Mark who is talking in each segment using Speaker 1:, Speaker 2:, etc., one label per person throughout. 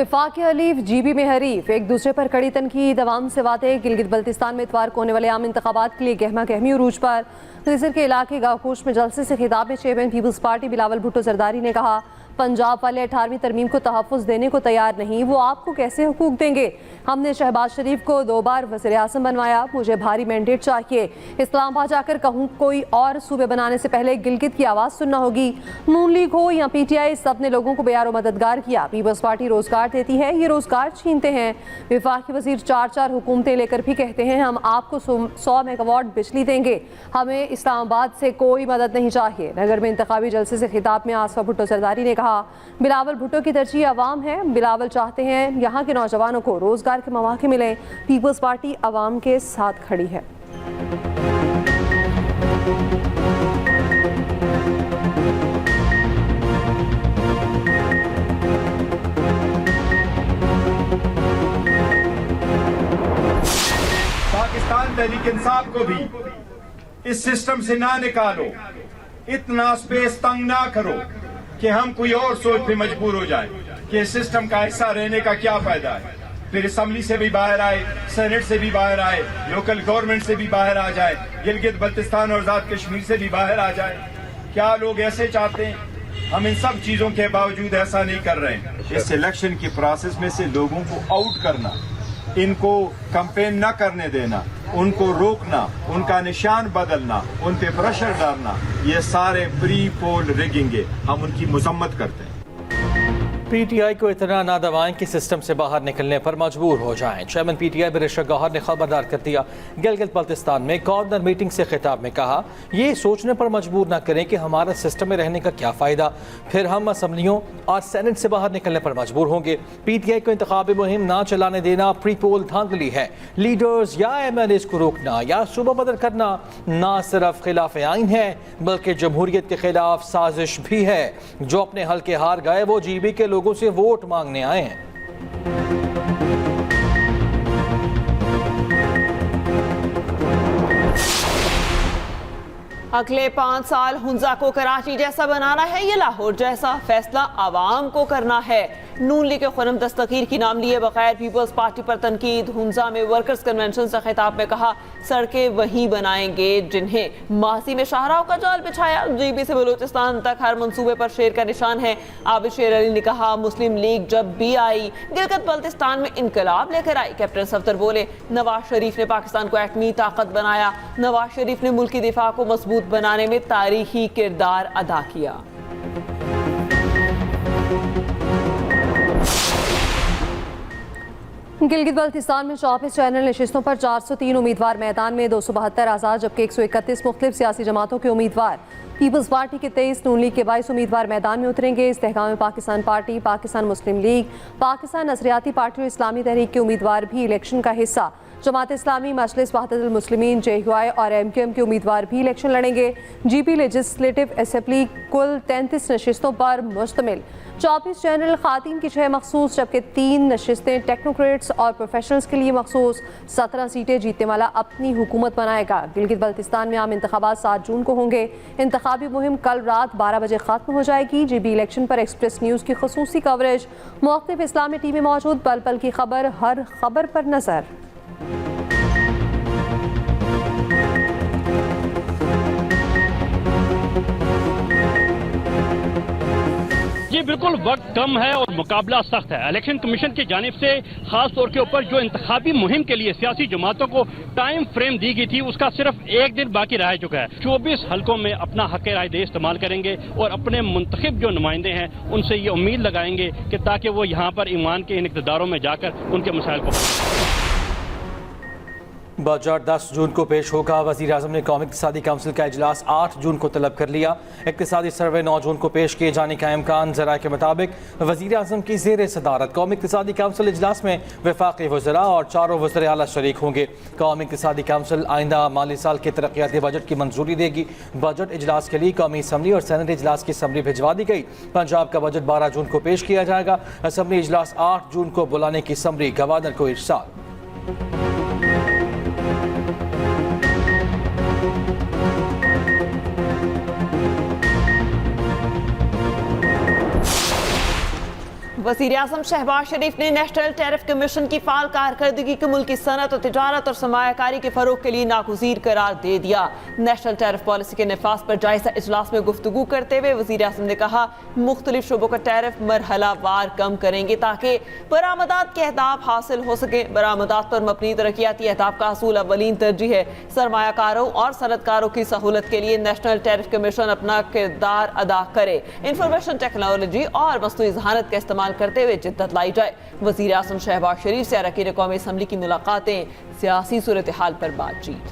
Speaker 1: इत्तेफाक हलीफ जीबी में हरीफ एक दूसरे पर कड़ी तनकीद अवाम से बातें। गिलगित बल्तिस्तान में इतवार को होने वाले आम इंतखाबात के लिए गहमा गहमी उरूज पर। खिजर के इलाके गावकोश में जलसे से खिताब में चेयरमैन पीपल्स पार्टी बिलावल भुट्टो जरदारी ने कहा, पंजाब वाले 18वीं तरमीम को तहफ़्फ़ुज़ देने को तैयार नहीं, वो आपको कैसे हुकूक देंगे। हमने शहबाज शरीफ को 2 बार वज़ीर आज़म बनवाया, मुझे भारी मैंडेट चाहिए। इस्लामाबाद जाकर कहूँ कोई और सूबे बनाने से पहले गिलगित की आवाज़ सुनना होगी। नून लीग हो या PTI, सब ने लोगों को बेयारो मददगार किया। पीपल्स पार्टी रोज़गार देती है, ये रोज़गार छीनते हैं। वफाकी वज़ीर 4 हुकूमतें लेकर भी कहते हैं हम आपको 100 मेगावाट बिजली देंगे, हमें इस्लामाबाद से कोई मदद नहीं चाहिए। नगर में इंतखाबी जलसे से खिताब में आसफा भुट्टो जरदारी ने कहा, बिलावल भुट्टो की तरजीह अवाम है, बिलावल चाहते हैं यहाँ के नौजवानों को रोजगार के मौके मिले। पीपल्स पार्टी अवाम के साथ खड़ी है।
Speaker 2: पाकिस्तान तहरीक इंसाफ को भी इस सिस्टम से ना निकालो, इतना स्पेस तंग ना करो कि हम कोई और सोच पे मजबूर हो जाए कि इस सिस्टम का हिस्सा रहने का क्या फायदा है। फिर असेंबली से भी बाहर आए, सेनेट से भी बाहर आए, लोकल गवर्नमेंट से भी बाहर आ जाए, गिलगित बल्तिस्तान और आजाद कश्मीर से भी बाहर आ जाए। क्या लोग ऐसे चाहते हैं? हम इन सब चीजों के बावजूद ऐसा नहीं कर रहे हैं। इस इलेक्शन की प्रोसेस में से लोगों को आउट करना, इनको कैंपेन न करने देना, उनको रोकना, उनका निशान बदलना, उन पे प्रेशर डालना, ये सारे प्री पोल रिगिंग है। हम उनकी मजम्मत करते हैं।
Speaker 3: PTI को इतना ना दबाएं कि सिस्टम से बाहर निकलने पर मजबूर हो जाएं। चेयरमैन PTI बैरिस्टर गौहर ने खबरदार कर दिया। गिलगित बल्तिस्तान में कॉर्नर मीटिंग से खिताब में कहा, ये सोचने पर मजबूर ना करें कि हमारा सिस्टम में रहने का क्या फ़ायदा, फिर हम असम्बलियों और सेनेट से बाहर निकलने पर मजबूर होंगे। PTI को इंतखाबी मुहिम ना चलाने देना प्री पोल धांधली है। लीडर्स या MLAs को रोकना या सूबा बदल करना ना सिर्फ खिलाफ आइन है बल्कि जमहूरियत के खिलाफ साजिश भी है। जो अपने हल्के हार गए वो GB के लोगों से वोट मांगने आए हैं।
Speaker 4: अगले 5 साल हुंजा को कराची जैसा बनाना है, ये लाहौर जैसा फैसला आवाम को करना है। नून लीग के खुरम दस्तगीर की नाम लिए बगैर पीपल्स पार्टी पर तनकीद। हुंजा में वर्कर्स कन्वेंशन से खिताब में कहा, सड़कें वही बनाएंगे जिन्हें माजी में शाहराह का जाल बिछाया। GB से बलूचिस्तान तक हर मंसूबे पर शेर का निशान है। आबिद शेर अली ने कहा, मुस्लिम लीग जब भी आई गिलगित बल्तिस्तान में इनकलाब लेकर आई। कैप्टन सफदर बोले, नवाज शरीफ ने पाकिस्तान को एटमी ताकत बनाया। नवाज शरीफ ने मुल्क की दिफा को मजबूत बनाने में तारीखी किरदार अदा किया।
Speaker 1: गिलगित बल्तिस्तान में 24 चैनल नशिस्तों पर 403 उम्मीदवार मैदान में, 272 आज़ाद जबकि 131 मुख्तलिफ सियासी जमातों के उम्मीदवार। पीपल्स पार्टी के 23, नून लीग के 22 उम्मीदवार मैदान में उतरेंगे। इस्तेहकाम पाकिस्तान पार्टी, पाकिस्तान मुस्लिम लीग, पाकिस्तान नजरियाती पार्टी और इस्लामी तहरीक के उम्मीदवार भी इलेक्शन का हिस्सा। जमात इस्लामी, मजलिस वहदतुल मुस्लिमीन, JUI और MQM के उम्मीदवार भी इलेक्शन लड़ेंगे। GB लेजिस्लेटिव असेंबली कुल 33 नशिस्तों पर मुश्तमिल। 24 चैनल खातीन की 6 मखसूस जबकि 3 नशिस्तें टेक्नोक्रेट्स और प्रोफेशनल्स के लिए मखसूस। 17 सीटें जीतने वाला अपनी हुकूमत बनाएगा। गिलगित बल्तिस्तान में आम इंतखाबात 7 जून को होंगे। इंतखाबी मुहिम कल रात 12 बजे खत्म हो जाएगी। GB इलेक्शन पर एक्सप्रेस न्यूज़ की खसूसी कवरेज। मुख्तलिफ इस्लामी टीमें मौजूद, पल पल की खबर, हर खबर पर नजर।
Speaker 5: ये बिल्कुल वक्त कम है और मुकाबला सख्त है। इलेक्शन कमीशन की जानिब से खास तौर के ऊपर जो इंतखाबी मुहिम के लिए सियासी जमातों को टाइम फ्रेम दी गई थी उसका सिर्फ 1 दिन बाकी रह चुका है। 24 हलकों में अपना हक राय दे इस्तेमाल करेंगे और अपने मुंतखब जो नुमाइंदे हैं उनसे ये उम्मीद लगाएंगे कि ताकि वो यहाँ पर ईमान के इन इक़्तिदारों में जाकर उनके मसाइल को
Speaker 3: बजट 10 जून को पेश होगा। वज़ीर आज़म ने कौमी इक़्तिसादी काउंसिल का इजलास 8 जून को तलब कर लिया। इक़्तिसादी सर्वे 9 जून को पेश किए जाने का इम्कान। ज़राए के मुताबिक वज़ीर आज़म की ज़ेर सदारत कौमी इक़्तिसादी काउंसिल इजलास में वफाकी वज़रा और 4 वज़ीर आला शरीक होंगे। कौमी इक़्तिसादी काउंसिल आइंदा माली साल के तरक्याती बजट की मंजूरी देगी। बजट इजलास के लिए कौमी असम्बली और सेनेट इजलास की असम्बली भिजवा दी गई। पंजाब का बजट 12 जून को पेश किया जाएगा। असम्बली इजलास 8 जून को बुलाने की असम्बली गवर्नर को इरसाल।
Speaker 4: वज़ीर आज़म शहबाज शरीफ ने नेशनल टैरिफ कमीशन की फाल कारकर्दगी को मुल्क की सनत और तिजारत और सरमायाकारी के फरोग के लिए नागुज़ीर करार दे दिया। नेशनल टैरिफ पॉलिसी के नफाज पर जायजा इजलास में गुफ्तगू करते हुए वज़ीर आज़म ने कहा, मुख्तलिफ शोबों का टैरिफ मरहलावार कम करेंगे ताकि बरामदात के अहदाफ हासिल हो सके। बरामदात पर मबनी तरक्याती अहदाफ का हसूल अवलीन तरजीह है। सरमायाकारों और सनतकारों की सहूलत के लिए नेशनल टैरिफ कमीशन अपना किरदार अदा करे। इंफॉर्मेशन टेक्नोलॉजी और मसनूई ज़हानत का इस्तेमाल करते हुए जिद्दत लाई जाए। वज़ीर आज़म शहबाज शरीफ से अरकान कौमी असम्बली की मुलाकातें, सियासी सूरत हाल पर बातचीत।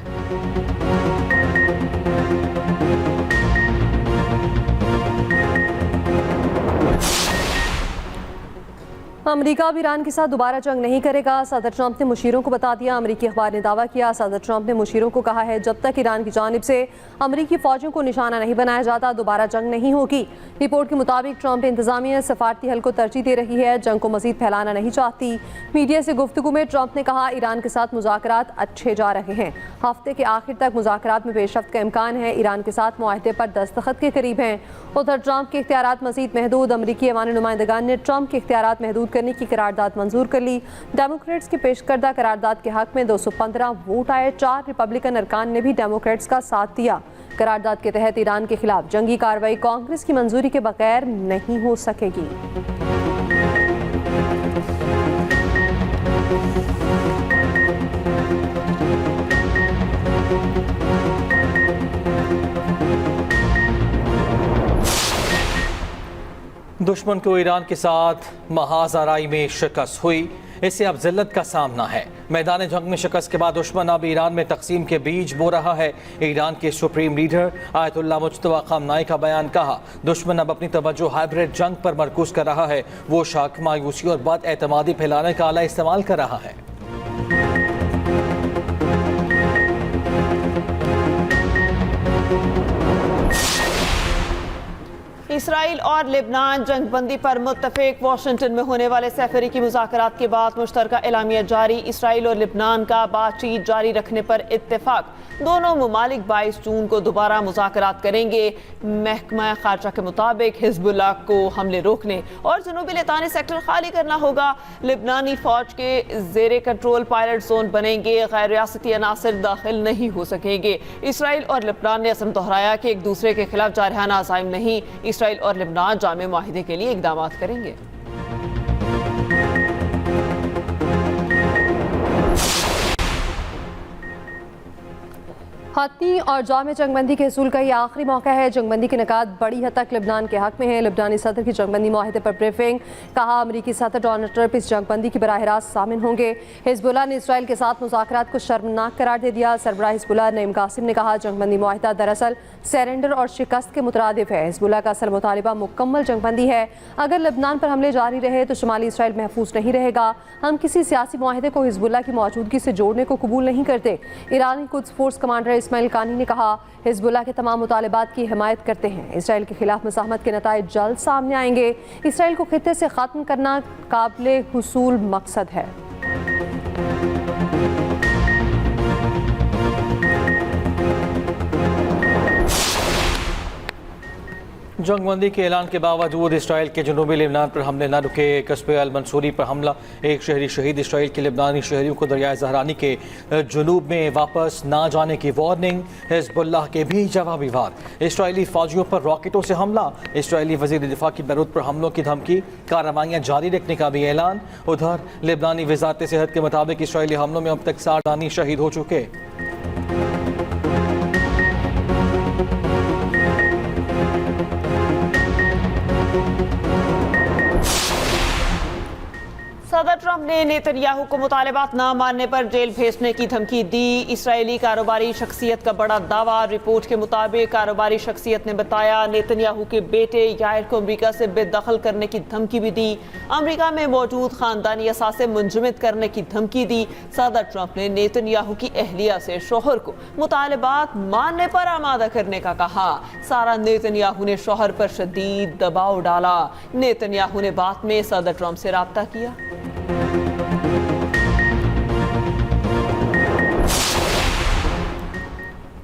Speaker 1: अमेरिका अब ईरान के साथ दोबारा जंग नहीं करेगा, सदर ट्रंप ने मुशीरों को बता दिया। अमेरिकी अखबार ने दावा किया, सदर ट्रंप ने मुशीरों को कहा है जब तक ईरान की जानिब से अमेरिकी फौजियों को निशाना नहीं बनाया जाता दोबारा जंग नहीं होगी। रिपोर्ट के मुताबिक ट्रंप इंतजामिया सफारती हल को तरजीह दे रही है, जंग को मजीद फैलाना नहीं चाहती। मीडिया से गुफ्तगू में ट्रंप ने कहा, ईरान के साथ मुज़ाकरात अच्छे जा रहे हैं, हफ्ते के आखिर तक मुज़ाकरात में पेशरफ्त का इम्कान है, ईरान के साथ मुआहदे पर दस्तखत के करीब हैं। उधर ट्रंप के इख्तियारात मजीद महदूद, अमरीकी ऐवान नुमाइंदगान ने ट्रंप के इख्तियारात महदूद करने की करारदाद मंजूर कर ली। डेमोक्रेट्स की पेश करदा करारदाद के हक में 215 वोट आए, 4 रिपब्लिकन अरकान ने भी डेमोक्रेट्स का साथ दिया। करारदाद के तहत ईरान के खिलाफ जंगी कार्रवाई कांग्रेस की मंजूरी के बगैर नहीं हो सकेगी।
Speaker 3: दुश्मन को ईरान के साथ महाज आराई में शिकस्त हुई, इससे अब जिल्लत का सामना है। मैदान जंग में शिकस्त के बाद दुश्मन अब ईरान में तकसीम के बीज बो रहा है। ईरान के supreme leader Ayatollah Mojtaba Khamenei का बयान, कहा दुश्मन अब अपनी तवज्जो हाइब्रिड जंग पर मरकूज कर रहा है। वो शक, मायूसी और बद एतमादी फैलाने का आला इस्तेमाल कर रहा है।
Speaker 4: इसराइल और लेबनान जंगबंदी पर मुत्तफिक, वाशिंगटन में होने वाले सैफरी की मुज़ाकरात के बाद मुश्तरका एलामिया जारी। इसराइल और लेबनान का बातचीत जारी रखने पर इत्तेफाक। दोनों ममालिक 22 जून को दोबारा मुज़ाकरात करेंगे। महकमा खारजा के मुताबिक हिजबुल्लाह को हमले रोकने और जनूबी लितानी सेक्टर खाली करना होगा। लेबनानी फौज के जेर कंट्रोल पायलट जोन बनेंगे, गैर रियासती अनासर दाखिल नहीं हो सकेंगे। इसराइल और लेबनान ने असम दोहराया कि एक दूसरे के खिलाफ जारहाना अज़ाइम नहीं, इसराइल और लेबनान जामे मुआहिदे के लिए इक़दाम करेंगे।
Speaker 1: हतमी और जामे जंगबंदी के हसूल का ये आखिरी मौका है। जंगबंदी के निकात बड़ी हद तक लेबनान के हक में है। लेबनानी सदर की जंगबंदी मुआहिदे पर ब्रीफिंग, कहा अमरीकी सदर डोनाल्ड ट्रंप इस जंगबंदी की बराह रास्त शामिल होंगे। हिजबुल्लाह ने इसराइल के साथ मुज़ाकरात को शर्मनाक करार दे दिया। सरबराह हिजबुल्लाह नईम कासिम ने कहा जंगबंदी मुआहिदा दरअसल सरेंडर और शिकस्त के मुतरादिफ है। हिजबुल्लाह का असल मुतालिबा मुकम्मल जंगबंदी है। अगर लेबनान पर हमले जारी रहे तो शुमाली इसराइल महफूज नहीं रहेगा। हम किसी सियासी मुआहिदे को हिजबुल्लाह की मौजूदगी से जोड़ने को कबूल नहीं करते। ईरानी कुद्स फोर्स कमांडर इस्माइल कानी ने कहा हिजबुल्लाह के तमाम मुतालिबात की हिमायत करते हैं। इसराइल के खिलाफ मज़ाहमत के नताइज जल्द सामने आएंगे। इसराइल को खित्ते से ख़त्म करना काबिले हुसूल मकसद है।
Speaker 3: जंगबंदी के ऐलान के बावजूद इसराइल के जनूबी लेबनान पर हमले न रुके। कस्बे अल मंसूरी पर हमला, एक शहरी शहीद। इसराइल के लेबनानी शहरियों को दरियाए ज़हरानी के जनूब में वापस ना जाने की वार्निंग। हिजबुल्लाह के भी जवाबी वार। इसराइली फौजियों पर रॉकेटों से हमला। इसराइली वज़ीर दिफा की बैरूत पर हमलों की धमकी, कार्रवाइयाँ जारी रखने का भी ऐलान। उधर लेबनानी वज़ारत सेहत के मुताबिक इसराइली हमलों में अब तक 60 दानी शहीद हो चुके।
Speaker 4: सदर ट्रंप ने नेतन्याहू को मुतालिबात न मानने पर जेल भेजने की धमकी दी। इसराइली कारोबारी शख्सियत का बड़ा दावा। रिपोर्ट के मुताबिक कारोबारी शख्सियत ने बताया नेतन्याहू के बेटे याइर को अमरीका से बेदखल करने की धमकी भी दी। अमरीका में मौजूद खानदानी असासे मुंजमद करने की धमकी दी। सदर ट्रंप ने नेतन्याहू की अहलिया से शोहर को मुतालिबात मानने पर आमादा करने का कहा। सारा नेतन्याहू ने शोहर पर शदीद दबाव डाला। नेतन्याहू ने बाद में सदर ट्रंप से राब्ता किया।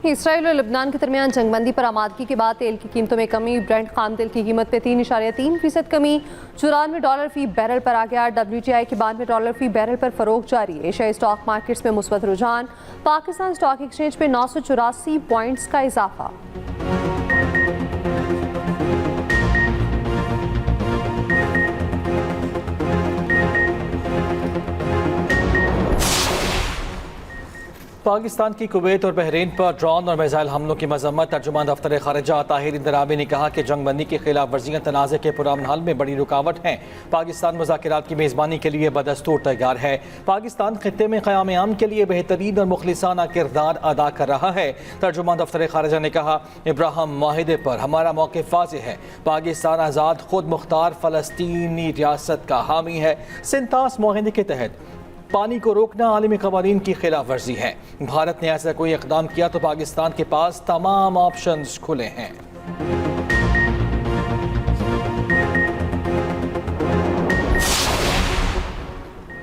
Speaker 1: इसराइल और लबनान के दरमियान जंगबंदी पर आमादगी के बाद तेल की कीमतों में कमी। ब्रेंट खाम तेल की कीमत में 3.3% कमी, $94 फी बैरल पर आ गया। WTI के $92 फी बैरल पर फरोख्त जारी। एशियाई स्टॉक मार्केट्स में मुस्बत रुझान। पाकिस्तान स्टॉक एक्सचेंज पे 984 पॉइंट्स का इजाफा।
Speaker 3: पाकिस्तान की कुवैत और बहरीन पर ड्रोन और मिसाइल हमलों की मजम्मत। तर्जुमान दफ्तर खारिजा ताहिर इंदराबी ने कहा कि जंगबंदी की खिलाफ वर्जियाँ तनाज़े के पुरअमन हल में बड़ी रुकावट हैं। पाकिस्तान मुज़ाकरात की मेज़बानी के लिए बदस्तूर तैयार है। पाकिस्तान खित्ते में क़याम आम के लिए बेहतरीन और मुखलिसाना किरदार अदा कर रहा है। तर्जुमान दफ्तर खारिजा ने कहा, इब्राहिम माहिदे पर हमारा मौक़िफ़ वाज़ेह है। पाकिस्तान आज़ाद खुद मुख्तार फ़लस्तीनी रियासत का हामी है। सिंतास माहिदे के तहत पानी को रोकना आलमी क़वानीन की खिलाफ वर्जी है। भारत ने ऐसा कोई इक़दाम किया तो पाकिस्तान के पास तमाम ऑप्शंस खुले हैं।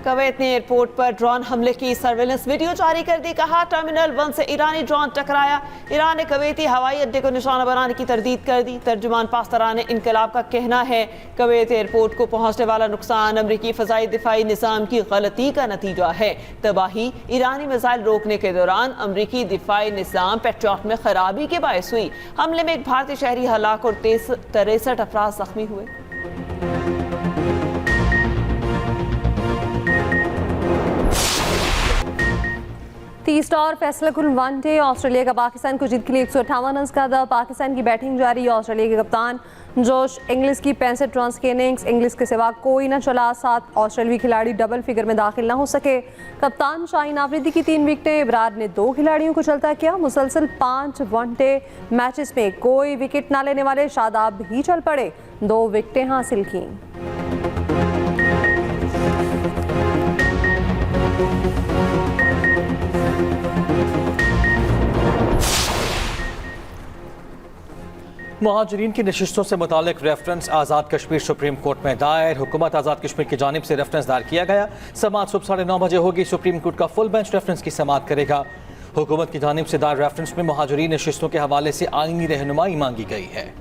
Speaker 4: कुवैत ने एयरपोर्ट पर ड्रोन हमले की सर्वेलेंस वीडियो जारी कर दी। कहा, टर्मिनल 1 से ईरानी ड्रोन टकराया। ईरान ने कुवैती हवाई अड्डे को निशाना बनाने की तरदीद कर दी। तर्जुमान पास्तरान इनकलाब का कहना है, कुवैत एयरपोर्ट को पहुंचने वाला नुकसान अमरीकी फ़ज़ाई दिफाई निज़ाम की गलती का नतीजा है। तबाही ईरानी मिसाइल रोकने के दौरान अमरीकी दिफाई निज़ाम पेट्रियट में खराबी के बायस हुई। हमले में एक भारतीय शहरी हलाक और 63 अफराद जख्मी हुए।
Speaker 1: तीसरा और फैसला कुल वनडे ऑस्ट्रेलिया का पाकिस्तान को जीत के लिए 158 रन का दावा। पाकिस्तान की बैटिंग जारी। ऑस्ट्रेलिया के कप्तान जोश इंग्लिश की 65 रन की इनिंग्स। इंग्लिश के सिवा कोई न चला। 7 ऑस्ट्रेलियाई खिलाड़ी डबल फिगर में दाखिल न हो सके। कप्तान शाहीन आफरीदी की 3 विकेटें। इब्रार ने 2 खिलाड़ियों को चलता किया। मुसलसल 5 वनडे मैचेस में कोई विकेट न लेने वाले शादाब भी चल पड़े, 2 विकेटें हासिल की।
Speaker 3: मुहाजिरीन की नशिस्तों से मुतालिक reference Azad Kashmir supreme court में दायर। हुकूमत आज़ाद कश्मीर की जानिब से रेफरेंस दायर किया गया। समाअत सुबह 9:30 बजे होगी। सुप्रीम कोर्ट का फुल बेंच रेफरेंस की समाअत करेगा। हुकूमत की जानिब से दायर रेफरेंस में मुहाजिरीन नशिस्तों के हवाले से आईनी रहनुमाई मांगी गई है।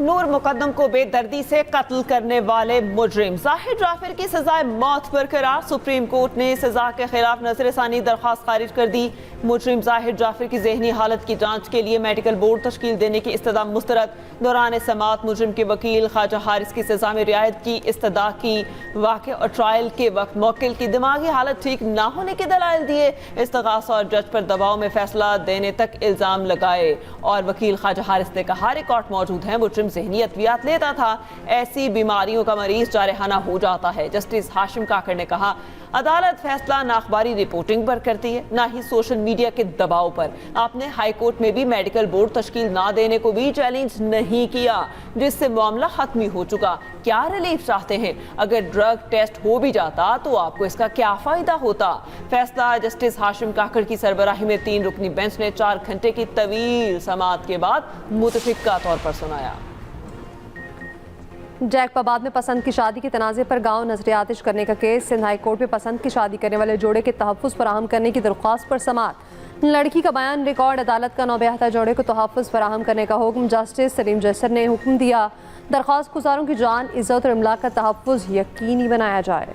Speaker 4: नूर मुकद्दम को बेदर्दी से कत्ल करने वाले मुजरिम जाहिर जाफर की सजाए मौत बरकरार। सुप्रीम कोर्ट ने सजा के खिलाफ नजरसानी दरख्वास्त खारिज कर दी। मुजरिम जाहिर जाफर की जहनी हालत की जांच के लिए मेडिकल बोर्ड तश्कील देने की इस्तदा मुस्तरद। दौरान समाअत मुजरिम के वकील ख्वाजा हारिस की सजा में रियायत की इस्तदा की। वाक़े और ट्रायल के वक्त मौकिल की दिमागी हालत ठीक ना होने के दलाइल दिए। इस्तगासा और जज पर दबाव में फैसला देने तक इल्ज़ाम लगाए। और वकील ख्वाजा हारिस ने कहा, रिकॉर्ड मौजूद है, मुजरिम ज़हनी अद्वियात लेता था। ऐसी बीमारियों का मरीज जारहाना हो जाता है। जस्टिस हाशिम काकड़ ने कहा, अदालत फैसला ना अखबारी रिपोर्टिंग पर करती है, ना ही सोशल मीडिया के दबाव पर। आपने हाई कोर्ट में भी मेडिकल बोर्ड तश्कील ना देने को भी चैलेंज नहीं किया, जिससे मामला खत्म ही हो चुका। क्या रिलीफ चाहते हैं? अगर ड्रग टेस्ट हो भी जाता तो आपको इसका क्या फायदा होता? फैसला जस्टिस हाशिम काकड़ की सरबराही में 3 रुकनी बेंच ने 4 घंटे की तवील समाअत के बाद मुतफिका तौर पर सुनाया।
Speaker 1: जैकबाबाद में पसंद की शादी के तनाज़े पर गांव नजर आतिश करने का केस। सिंध हाई कोर्ट में पसंद की शादी करने वाले जोड़े के तहफ़्फ़ुज़ फराहम करने की दरख्वास्त पर समाअत। लड़की का बयान रिकॉर्ड। अदालत का नौब्याहता जोड़े को तहफ़्फ़ुज़ फराहम करने का हुक्म जस्टिस सलीम जैसर ने हुक्म दिया। दरख्वास्त गुजारों की जान, इज़्ज़त और इमलाक का तहफ़्फ़ुज़ यकीनी बनाया जाए।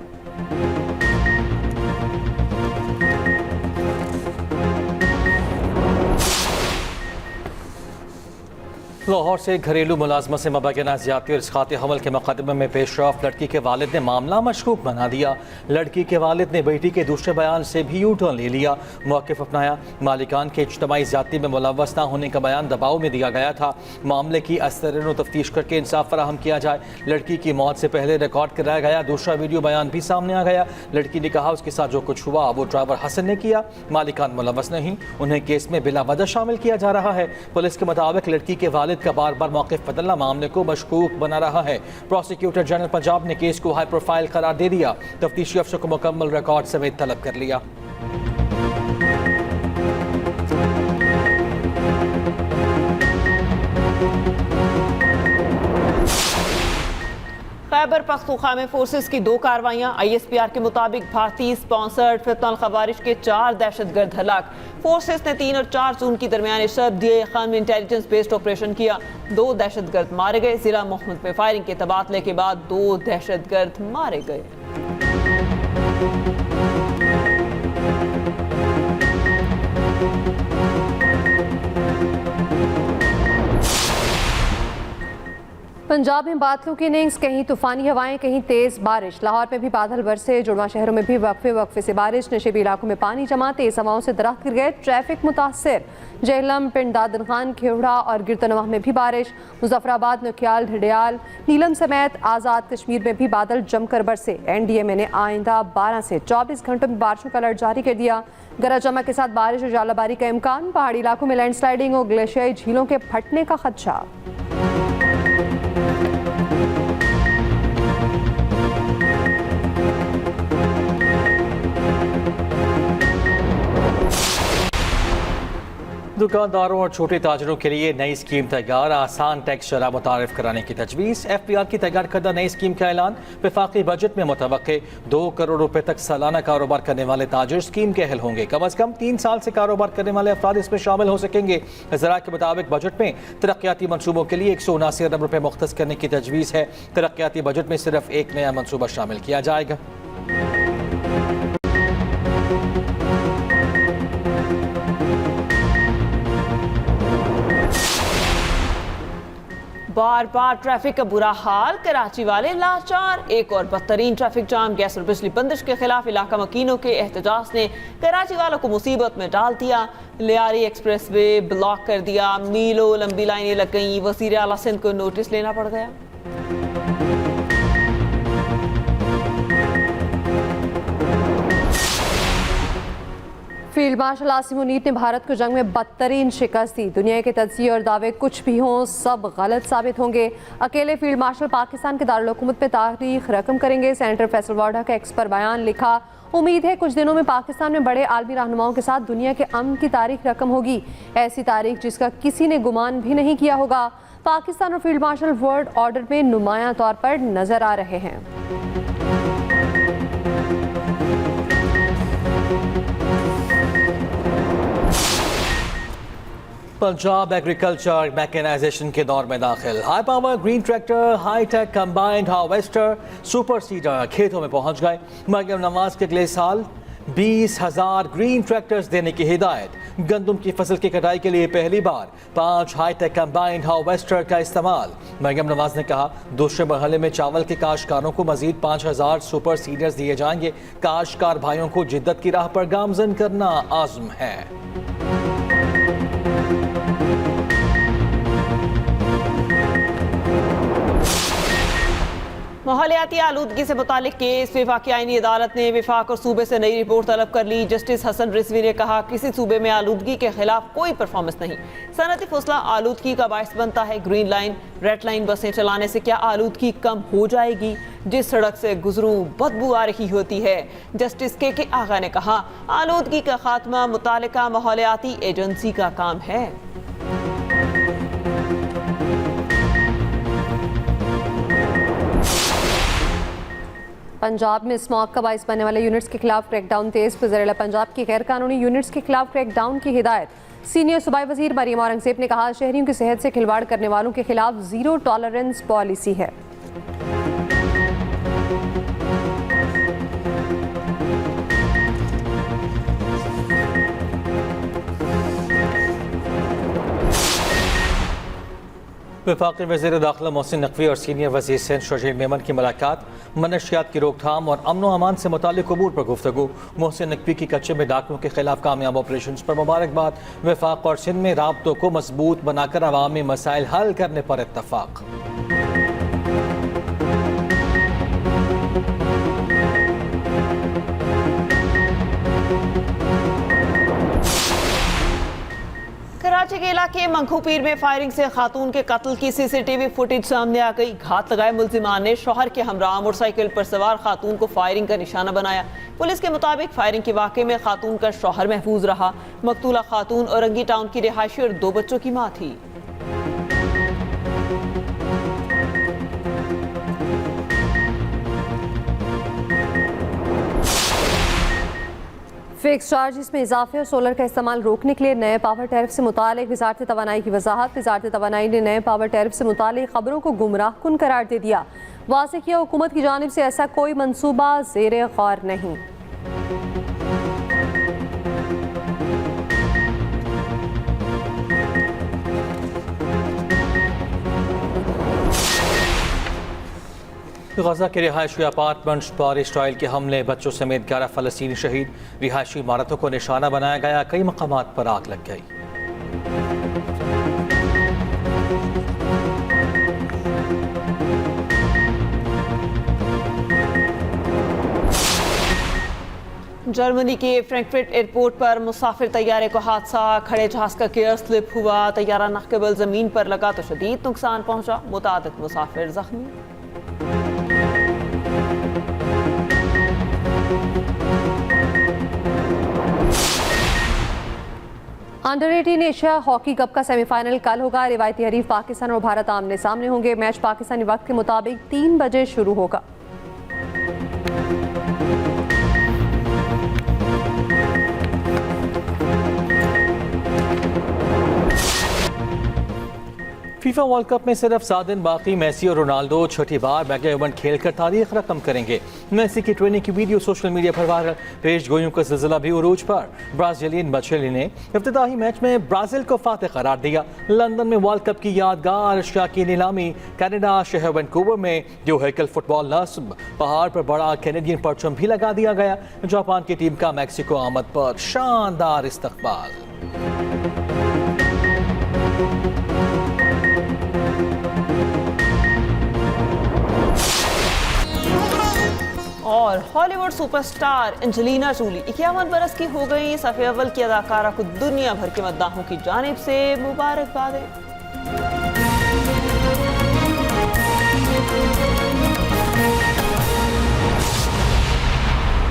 Speaker 3: लाहौर से घरेलू मुलाजमत से मुबैना ज़्यादती और इसक़ात हमल के मुक़दमे में पेशरफ। लड़की के वालिद ने मामला मशकूक बना दिया। लड़की के वालिद ने बेटी के दूसरे बयान से भी यू टर्न ले लिया, मौक़िफ़ अपनाया। मालिकान के इज्तमाई ज़्यादती में मुलव्वस न होने का बयान दबाव में दिया गया था। मामले की अस्तरन तफ्तीश करके इंसाफ फराहम किया जाए। लड़की की मौत से पहले रिकॉर्ड कराया गया दूसरा वीडियो बयान भी सामने आ गया। लड़की ने कहा उसके साथ जो कुछ हुआ वो ड्राइवर हसन ने किया, मालिकान मुलव्वस नहीं। उन्हें केस में बिला वजह शामिल किया जा रहा है। पुलिस के मुताबिक लड़की के वालिद का बार बार मौक़िफ़ बदलना मामले को मशकूक बना रहा है। प्रोसिक्यूटर जनरल पंजाब ने केस को हाई प्रोफाइल करार दे दिया। तफ्तीशी अफसर को मुकम्मल रिकॉर्ड समेत तलब कर लिया।
Speaker 4: खैबर पख्तूनख्वा में फोर्सेस की 2 कार्रवाइयां। ISPR के मुताबिक भारतीय स्पॉन्सर्ड फितनल खवारिश के 4 दहशतगर्द हलाक। फोर्सेस ने 3 और 4 जून की दरमियान शब DA खान में इंटेलिजेंस बेस्ड ऑपरेशन किया। 2 दहशतगर्द मारे गए। जिला मोहम्मद में फायरिंग के तबादले के बाद 2 दहशतगर्द मारे गए।
Speaker 1: पंजाब में बादलों की इनिंग्स, कहीं तूफानी हवाएं, कहीं तेज बारिश। लाहौर में भी बादल बरसे, जुड़वा शहरों में भी वक्फे से बारिश। नशेबी इलाकों में पानी जमा, तेज हवाओं से दरख्त गिर गए, ट्रैफिक मुतासर। जहलम, पिंड दादन खान, खेवड़ा और गिरतनवाह में भी बारिश। मुजफ्फराबाद, नौखियाल, ढडियाल, नीलम समेत आज़ाद कश्मीर में भी बादल जमकर बरसे। NDMA ने आइंदा 12 से 24 घंटों में बारिशों का अलर्ट जारी कर दिया। गरज चमक के साथ बारिश और जालाबारी का इम्कान। पहाड़ी इलाकों में लैंडस्लाइडिंग और ग्लेशियाई झीलों के फटने का खदशा।
Speaker 3: दुकानदारों और छोटे ताजरों के लिए नई स्कीम तैयार, आसान टैक्स शरह मुतारिफ कराने की तजवीज़। FPR की तैयार करदा नई स्कीम का ऐलान। वफाकी बजट में मुतवक्के 2 करोड़ रुपए तक सालाना कारोबार करने वाले ताजिर स्कीम के अहल होंगे। कम अज़ कम 3 साल से कारोबार करने वाले अफराद इसमें शामिल हो सकेंगे। ज़रा के मुताबिक बजट में तरक्याती मनसूबों के लिए 179 अरब रुपए मुख्तस करने की तजवीज़ है। तरक्याती बजट में सिर्फ एक नया मनसूबा शामिल किया जाएगा।
Speaker 4: बार बार ट्रैफिक का बुरा हाल, कराची वाले लाचार। एक और बदतरीन ट्रैफिक जाम। गैस और बिजली बंदिश के खिलाफ इलाका मकीनों के एहतजाज ने कराची वालों को मुसीबत में डाल दिया। लियारी एक्सप्रेस वे ब्लॉक कर दिया, मीलों लंबी लाइनें लग गई। वज़ीर आला सिंध को नोटिस लेना पड़ गया।
Speaker 1: फील्ड मार्शल आसिम मुनीर ने भारत को जंग में बदतरीन शिकस्त दी। दुनिया के तज्जिए और दावे कुछ भी हों, सब गलत साबित होंगे। अकेले फील्ड मार्शल पाकिस्तान के दारुल हुकूमत में तारीख रकम करेंगे। सेनेटर फैसल वाडा का एक्स पर बयान लिखा। उम्मीद है कुछ दिनों में पाकिस्तान में बड़े आलमी रहनुमाओं के साथ दुनिया के अमन की तारीख रकम होगी, ऐसी तारीख जिसका किसी ने गुमान भी नहीं किया होगा। पाकिस्तान और फील्ड मार्शल वर्ल्ड ऑर्डर में नुमायां तौर पर नजर आ रहे हैं।
Speaker 3: पंजाब एग्रीकल्चर मैकेनाइजेशन के दौर में दाखिल। High power green tractor, high tech combined harvester, super seeder खेतों में पहुंच गए। मरियम नवाज के अगले साल 20,000 ग्रीन ट्रैक्टर्स देने की हिदायत। गंदम की फसल की कटाई के लिए पहली बार 5 हाई टेक कंबाइंड हार्वेस्टर का इस्तेमाल। मरियम नवाज ने कहा, दूसरे मरहले में चावल के काश्तकारों को मजीद 5,000 सुपर सीडर्स दिए जाएंगे। काश्तकार भाइयों को जिद्दत की राह पर गामजन करना आज़म है।
Speaker 4: माहौलियाती आलूदगी से मुतालिक केस। वफाकी आईनी अदालत ने वफाक और सूबे से नई रिपोर्ट तलब कर ली। जस्टिस हसन रिजवी ने कहा, किसी सूबे में आलूदगी के खिलाफ कोई परफॉर्मेंस नहीं। सनअती फसला आलूदगी का बायस बनता है। ग्रीन लाइन, रेड लाइन बसें चलाने से क्या आलूदगी कम हो जाएगी? जिस सड़क से गुजरूं बदबू आ रही होती है। जस्टिस के आगा ने कहा, आलूदगी का खात्मा मुतालिका माहौलियाती एजेंसी का काम है।
Speaker 1: पंजाब में स्मॉग का बाइस बनने वाले यूनिट्स के खिलाफ क्रैकडाउन तेज। वज़ीर पंजाब की गैर कानूनी यूनिट्स के खिलाफ क्रैकडाउन की हिदायत। सीनियर सूबाई वजीर मरियम औरंगजेब ने कहा, शहरियों की सेहत से खिलवाड़ करने वालों के खिलाफ जीरो टॉलरेंस पॉलिसी है।
Speaker 3: वफाकी वज़ीर दाखिला मोहसिन नकवी और सीनियर वज़ीर सिंध शजीर मेमन की मुलाकात। मनशियात की रोकथाम और अमन व अमान से मुताल्लिक़ अमूर पर गुफ्तगू। मोहसिन नकवी की कच्चे में डाकुओं के खिलाफ कामयाब ऑपरेशन पर मुबारकबाद। वफाक और सिंध में राब्तों को मजबूत बनाकर अवामी मसाइल हल करने पर इत्तफाक।
Speaker 4: कराची के इलाके मंखू पीर में फायरिंग से खातून के कत्ल की सीसीटीवी फुटेज सामने आ गई। घात लगाए मुल्जिमान ने शौहर के हमरा मोटरसाइकिल पर सवार खातून को फायरिंग का निशाना बनाया। पुलिस के मुताबिक फायरिंग के वाक़े में खातून का शौहर महफूज रहा। मकतूला खातून औरंगी टाउन की रिहायशी और 2 बच्चों की मां थी।
Speaker 1: फिक्स चार्जेस में इजाफे और सोलर का इस्तेमाल रोकने के लिए नए पावर टैरिफ से मुतालिक वज़ारत तवानाई की वजाहत। वज़ारत तवानाई ने नए पावर टैरिफ से मुतालिक खबरों को गुमराह कुन करार दे दिया। वाज़ेह किया हुकूमत की जानिब से ऐसा कोई मनसूबा ज़ेरे गौर नहीं।
Speaker 3: गजा के रिहायशी अपार्टमेंट्स पर इसराइल के हमले, बच्चों समेत 11 फ़लस्तीनी शहीद। रिहायशी इमारतों को निशाना बनाया गया, कई मकामात पर आग लग गई।
Speaker 4: जर्मनी के फ्रैंकफर्ट एयरपोर्ट पर मुसाफिर तैयारे को हादसा, खड़े जहाज का गियर स्लिप हुआ, तैयारा नाक़िबल ज़मीन पर लगा तो शदीद नुकसान पहुंचा, मुतादिद मुसाफिर जख्मी।
Speaker 1: अंडर 18 एशिया हॉकी कप का सेमीफाइनल कल होगा। रिवायती हरीफ पाकिस्तान और भारत आमने सामने होंगे। मैच पाकिस्तानी वक्त के मुताबिक 3 बजे शुरू होगा।
Speaker 3: फीफा वर्ल्ड कप में सिर्फ 7 दिन बाकी। मेसी और रोनाल्डो छठी बार मेगा इवेंट खेलकर तारीख रकम करेंगे। मेसी की ट्रेनिंग की वीडियो सोशल मीडिया पर वायरल, पेश गोइयों का सिलसिला भी उरूज पर। ब्राजीलियन बचेली ने इफ्तिताही मैच में ब्राजील को फातेह करार दिया। लंदन में वर्ल्ड कप की यादगार अशिया की नीलामी। कनाडा शहर वैंकूवर में जो हैकल फुटबॉल नस्ब, पहाड़ पर बड़ा कैनेडियन परचम भी लगा दिया गया। जापान की टीम का मैक्सिको आमद पर शानदार इस्तकबाल।
Speaker 4: और हॉलीवुड सुपरस्टार एंजेलिना जूली 51 बरस की हो गई। सफ़े अव्वल की अदाकारा को दुनिया भर के मद्दाहों की जानिब से मुबारकबाद।